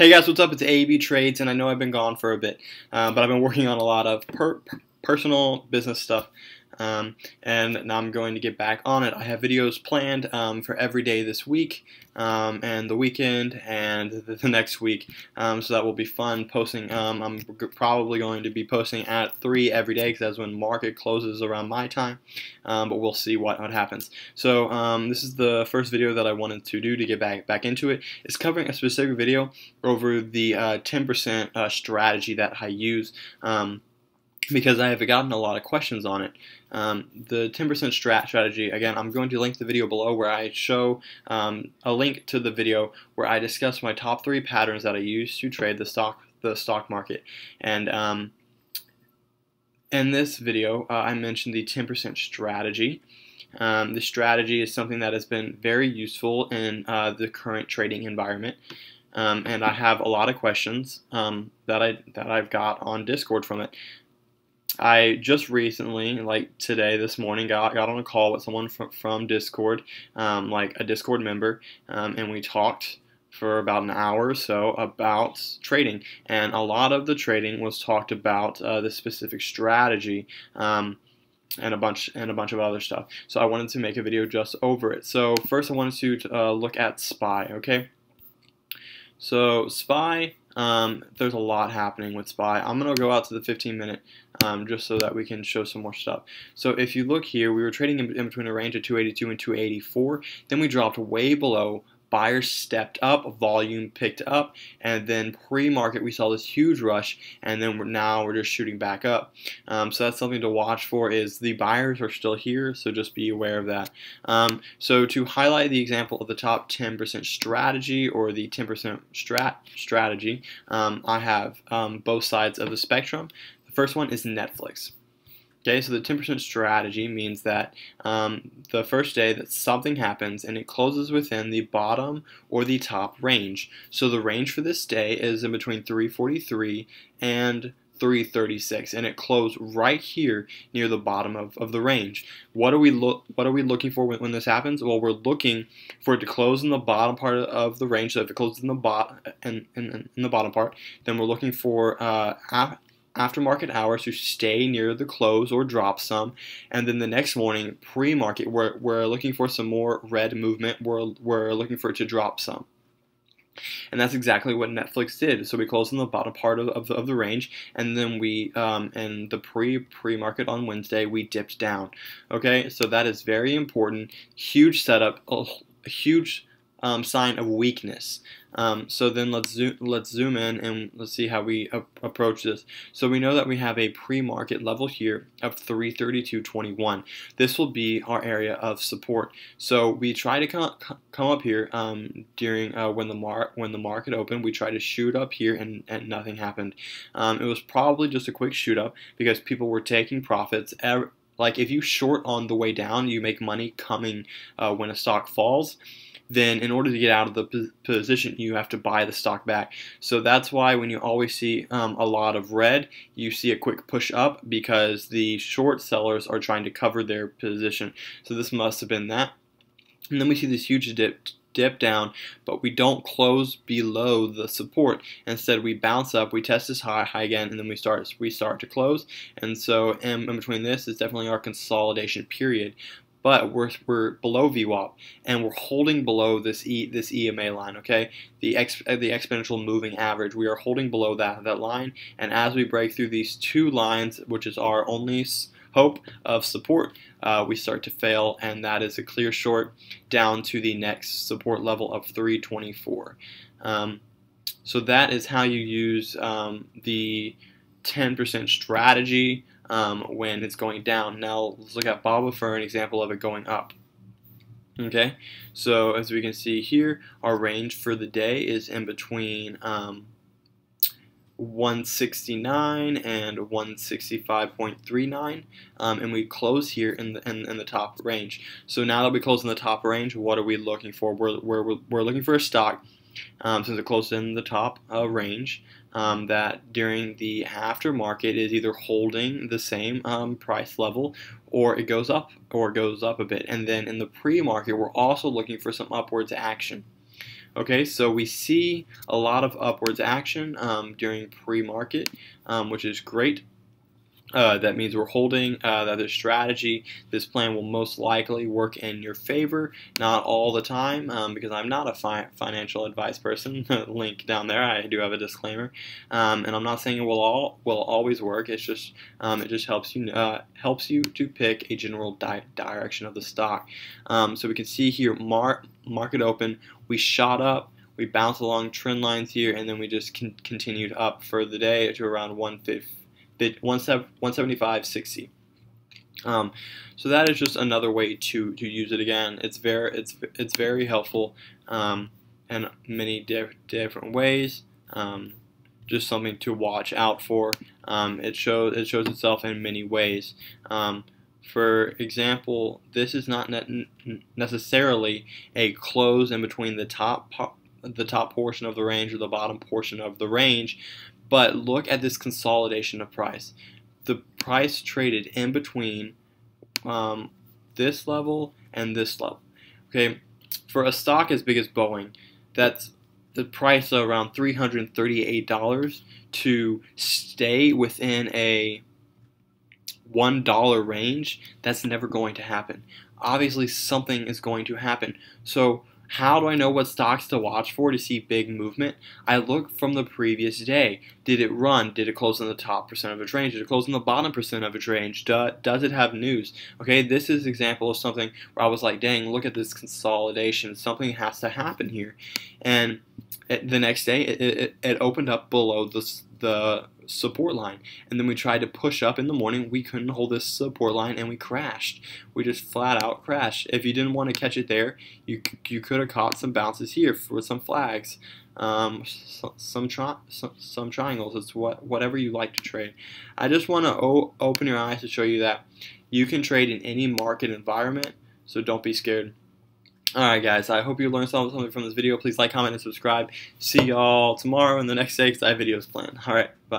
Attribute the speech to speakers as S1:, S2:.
S1: Hey guys, what's up? It's AB Trades, and I know I've been gone for a bit, but I've been working on a lot of personal business stuff, and now I'm going to get back on it. I have videos planned for every day this week, and the weekend, and the next week, so that will be fun posting. I'm probably going to be posting at 3 every day because that's when market closes around my time, but we'll see what happens. So this is the first video that I wanted to do to get back into it. It's covering a specific video over the 10% strategy that I use. Because I have gotten a lot of questions on it. The 10% strategy, again, I'm going to link the video below where I show a link to the video where I discuss my top 3 patterns that I use to trade the stock market. And in this video, I mentioned the 10% strategy. The strategy is something that has been very useful in the current trading environment. And I have a lot of questions that I've got on Discord from it. I just recently, like today, this morning, got on a call with someone from Discord, like a Discord member, and we talked for about an hour or so about trading. And a lot of the trading was talked about this specific strategy, and a bunch of other stuff. So I wanted to make a video just over it. So first I wanted to look at SPY, okay? So SPY, there's a lot happening with SPY. I'm going to go out to the 15-minute just so that we can show some more stuff. So if you look here, we were trading in between a range of 282 and 284. Then we dropped way below. Buyers stepped up, volume picked up, and then pre-market we saw this huge rush, and then now we're just shooting back up. So that's something to watch for. Is the buyers are still here, so just be aware of that. So to highlight the example of the top 10% strategy or the 10% strategy, I have both sides of the spectrum. The first one is Netflix. Okay, so the 10% strategy means that the first day that something happens and it closes within the bottom or the top range. So the range for this day is in between 343 and 336, and it closed right here near the bottom of the range. What are we looking for when this happens? Well, we're looking for it to close in the bottom part of the range. So if it closes in the in the bottom part, then we're looking for aftermarket hours to stay near the close or drop some, and then the next morning pre-market we're looking for some more red movement. We're looking for it to drop some, and that's exactly what Netflix did. So we closed in the bottom part of the range, and then we in the pre-market on Wednesday we dipped down. Okay, so that is very important. Huge setup, a huge sign of weakness. So then let's zoom in and let's see how we approach this. So we know that we have a pre-market level here of 332.21. This will be our area of support. So we try to come up here during when the market opened. We tried to shoot up here and nothing happened. It was probably just a quick shoot up because people were taking profits. Like if you short on the way down, you make money coming when a stock falls. Then in order to get out of the position, you have to buy the stock back. So that's why when you always see a lot of red, you see a quick push up because the short sellers are trying to cover their position. So this must have been that. And then we see this huge dip down, but we don't close below the support. Instead, we bounce up, we test this high again, and then we start to close. And so in between this is definitely our consolidation period. But we're below VWAP, and we're holding below this EMA line, okay? The exponential moving average. We are holding below that line, and as we break through these two lines, which is our only hope of support, we start to fail, and that is a clear short down to the next support level of 324. So that is how you use the 10% strategy when it's going down. Now let's look at BABA for an example of it going up. Okay, so as we can see here, our range for the day is in between 169 and 165.39, and we close here in the top range. So now that we close in the top range, what are we looking for? We're looking for a stock, since it closed in the top range, that during the aftermarket is either holding the same price level, or it goes up a bit. And then in the pre-market, we're also looking for some upwards action. Okay, so we see a lot of upwards action during pre-market, which is great. That means we're holding that this strategy, this plan will most likely work in your favor. Not all the time, because I'm not a financial advice person. Link down there. I do have a disclaimer, and I'm not saying it will always work. It's just it just helps you to pick a general direction of the stock. So we can see here, market open. We shot up. We bounced along trend lines here, and then we just continued up for the day to around 175.60. So that is just another way to use it. Again, it's very helpful in many different ways. Just something to watch out for. It shows itself in many ways. For example, this is not necessarily a close in between the top portion of the range or the bottom portion of the range. But look at this consolidation of price. The price traded in between this level and this level. Okay, for a stock as big as Boeing, that's the price of around $338 to stay within a $1 range. That's never going to happen. Obviously, something is going to happen. So how do I know what stocks to watch for to see big movement? I look from the previous day. Did it run? Did it close in the top percent of its range? Did it close in the bottom percent of its range? Does it have news? Okay, this is an example of something where I was like, dang, look at this consolidation. Something has to happen here. And the next day, it opened up below the support line, and then we tried to push up in the morning. We couldn't hold this support line, and we crashed. We just flat out crashed. If you didn't want to catch it there, you could have caught some bounces here with some flags, some triangles. It's whatever you like to trade. I just want to open your eyes to show you that you can trade in any market environment, so don't be scared. Alright guys, I hope you learned something from this video. Please like, comment, and subscribe. See y'all tomorrow and the next day because I have videos planned. Alright, bye.